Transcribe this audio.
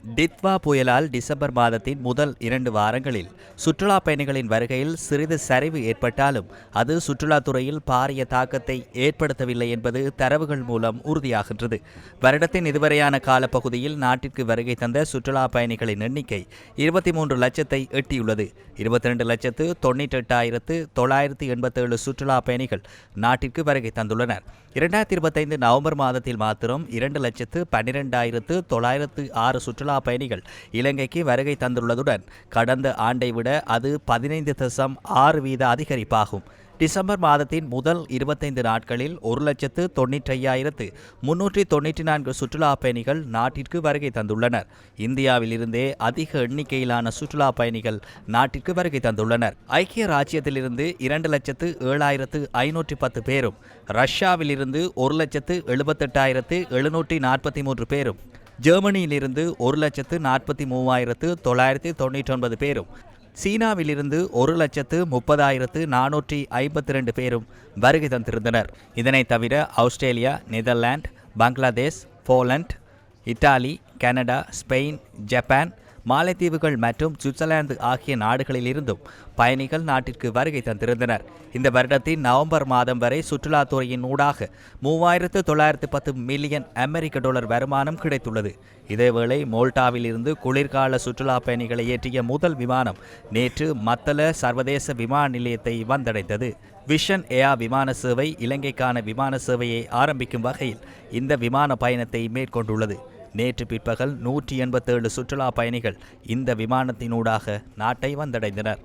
டித்வா புயலால் டிசம்பர் மாதத்தின் முதல் 2 வாரங்களில் சுற்றுலா பயணிகளின் வருகையில் சிறிது சரிவு ஏற்பட்டாலும் அது சுற்றுலாத்துறையில் பாரிய தாக்கத்தை ஏற்படுத்தவில்லை என்பது தரவுகள் மூலம் உறுதியாகின்றது. வருடத்தின் இதுவரையான காலப்பகுதியில் நாட்டிற்கு வருகை தந்த சுற்றுலா பயணிகளின் எண்ணிக்கை 23 லட்சத்தை எட்டியுள்ளது. 22,98,987 சுற்றுலா பயணிகள் நாட்டிற்கு வருகை தந்துள்ளனர். 2025 நவம்பர் மாதத்தில் மாத்திரம் 2,12,906 சுற்றுலா பயணிகள் இலங்கைக்கு வருகை தந்துள்ளதுடன் கடந்த ஆண்டை விட அது 15.6% அதிகரிப்பாகும். டிசம்பர் மாதத்தின் முதல் 25 நாட்களில் 1,95,394 சுற்றுலா பயணிகள் நாட்டிற்கு வருகை தந்துள்ளனர். இந்தியாவில் இருந்தே அதிக எண்ணிக்கையிலான சுற்றுலா பயணிகள் நாட்டிற்கு வருகை தந்துள்ளனர். ஐக்கிய ராச்சியத்திலிருந்து 2,07,510 பேரும், ரஷ்யாவிலிருந்து 1,78,743 பேரும், ஜெர்மனியிலிருந்து 1,43,999 பேரும், சீனாவிலிருந்து 1,30,452 பேரும் வருகை தந்திருந்தனர். இதனைத் தவிர Australia, Netherlands, Bangladesh, Poland, Italy, Canada, Spain, Japan, மாலைத்தீவுகள் மற்றும் சுவிட்சர்லாந்து ஆகிய நாடுகளிலிருந்தும் பயணிகள் நாட்டிற்கு வருகை தந்திருந்தனர். இந்த வருடத்தின் நவம்பர் மாதம் வரை சுற்றுலாத்துறையின் ஊடாக 3,910 மில்லியன் அமெரிக்க டாலர் வருமானம் கிடைத்துள்ளது. இதேவேளை மோல்டாவில் இருந்து குளிர்கால சுற்றுலா பயணிகளை ஏற்றிய முதல் விமானம் நேற்று மத்தள சர்வதேச விமான நிலையத்தை வந்தடைந்தது. விஷன் ஏர் விமான சேவை இலங்கைக்கான விமான சேவையை ஆரம்பிக்கும் வகையில் இந்த விமான பயணத்தை மேற்கொண்டுள்ளது. நேற்று பிற்பகல் 187 சுற்றுலா பயணிகள் இந்த விமானத்தினூடாக நாட்டை வந்தடைந்தனர்.